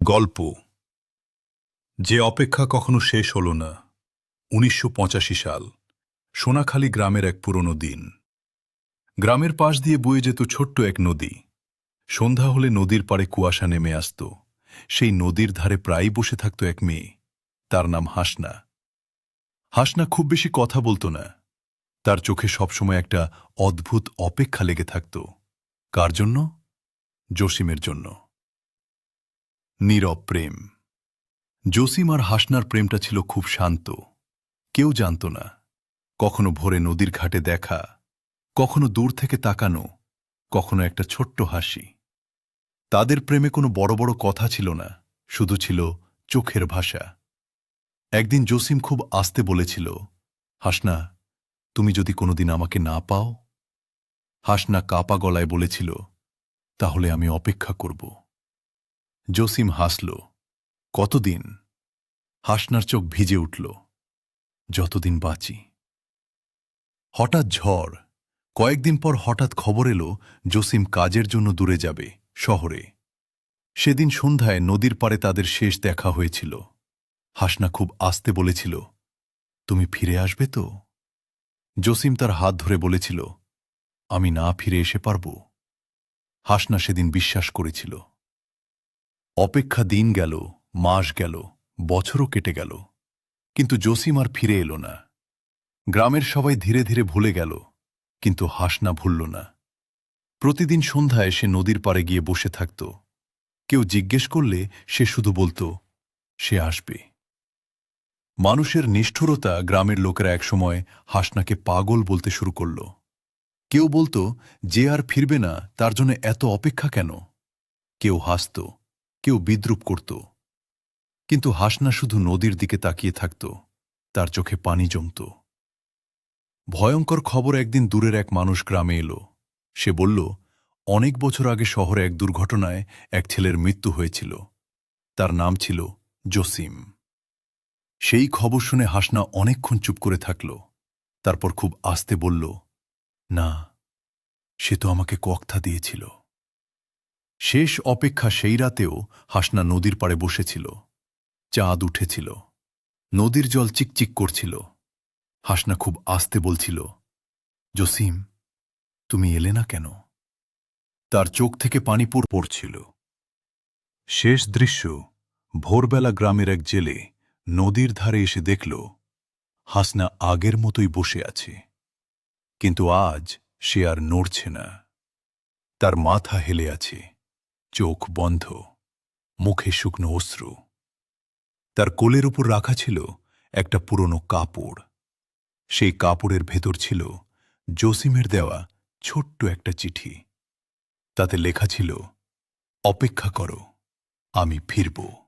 গল্প যে অপেক্ষা কখনো শেষ হল না। ১৯৮৫ সাল, সোনাখালী গ্রামের এক পুরনো দিন। গ্রামের পাশ দিয়ে বয়ে যেত ছোট্ট এক নদী। সন্ধ্যা হলে নদীর পাড়ে কুয়াশা নেমে আসত। সেই নদীর ধারে প্রায়ই বসে থাকত এক মেয়ে। তার নাম হাসনা। হাসনা খুব বেশি কথা বলত না। তার চোখে সবসময় একটা অদ্ভুত অপেক্ষা লেগে থাকত। কার জন্য? জসিমের জন্য। নীরব প্রেম। জসিম আর হাসনার প্রেমটা ছিল খুব শান্ত। কেউ জানত না। কখনো ভোরে নদীর ঘাটে দেখা, কখনো দূর থেকে তাকানো, কখনো একটা ছোট্ট হাসি। তাদের প্রেমে কোনো বড় বড় কথা ছিল না, শুধু ছিল চোখের ভাষা। একদিন জসিম খুব আস্তে বলেছিল, হাসনা, তুমি যদি কোনোদিন আমাকে না পাও? হাসনা কাপা গলায় বলেছিল, তাহলে আমি অপেক্ষা করব। জসিম হাসল। কতদিন? হাসনার চোখ ভিজে উঠল। যতদিন বাঁচি। হঠাৎ ঝড়। কয়েকদিন পর হঠাৎ খবর এলো জসিম কাজের জন্য দূরে যাবে, শহরে। সেদিন সন্ধ্যায় নদীর পাড়ে তাদের শেষ দেখা হয়েছিল। হাসনা খুব আস্তে বলেছিল, তুমি ফিরে আসবে তো? জসিম তার হাত ধরে বলেছিল, আমি না ফিরে এসে পারব? হাসনা সেদিন বিশ্বাস করেছিল। অপেক্ষা দিন গেল, মাস গেল, বছরও কেটে গেল, কিন্তু জসিম আর ফিরে এলো না। গ্রামের সবাই ধীরে ধীরে ভুলে গেল, কিন্তু হাসনা ভুলল না। প্রতিদিন সন্ধ্যায় সে নদীর পাড়ে গিয়ে বসে থাকত। কেউ জিজ্ঞেস করলে সে শুধু বলত, সে আসবে। মানুষের নিষ্ঠুরতা গ্রামের লোকেরা একসময় হাসনাকে পাগল বলতে শুরু করল। কেউ বলত, যে আর ফিরবে না তার জন্য এত অপেক্ষা কেন? কেউ হাসত, কেউ বিদ্রূপ করত। কিন্তু হাসনা শুধু নদীর দিকে তাকিয়ে থাকত। তার চোখে পানি জমত। ভয়ঙ্কর খবর একদিন দূরের এক মানুষ গ্রামে এলো। সে বলল, অনেক বছর আগে শহরে এক দুর্ঘটনায় এক ছেলের মৃত্যু হয়েছিল। তার নাম ছিল জসিম। সেই খবর শুনে হাসনা অনেকক্ষণ চুপ করে থাকল। তারপর খুব আস্তে বলল, না, সে তো আমাকে কথা দিয়েছিল। শেষ অপেক্ষা সেই রাতেও হাসনা নদীর পাড়ে বসেছিল। চাঁদ উঠেছিল। নদীর জল চিকচিক করছিল। হাসনা খুব আস্তে বলছিল, জসিম, তুমি এলে না কেন? তার চোখ থেকে পানি পড়ছিল। শেষ দৃশ্য, ভোরবেলা গ্রামের এক জেলে নদীর ধারে এসে দেখল হাসনা আগের মতোই বসে আছে। কিন্তু আজ সে আর নড়ছে না। তার মাথা হেলে আছে, চোখ বন্ধ, মুখে শুকনো অশ্রু। তার কোলের উপর রাখা ছিল একটা পুরনো কাপড়। সেই কাপড়ের ভেতর ছিল জসিমের দেওয়া ছোট্ট একটা চিঠি। তাতে লেখা ছিল, অপেক্ষা করো, আমি ফিরব।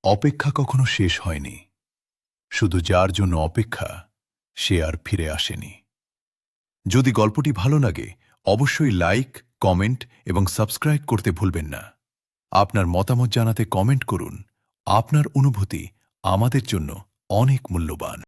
অপেক্ষা কখনো শেষ হয়নি। শুধু যার জন্য অপেক্ষা, সে আর ফিরে আসেনি। যদি গল্পটি ভালো লাগে, অবশ্যই লাইক, কমেন্ট এবং সাবস্ক্রাইব করতে ভুলবেন না। আপনার মতামত জানাতে কমেন্ট করুন। আপনার অনুভূতি আমাদের জন্য অনেক মূল্যবান।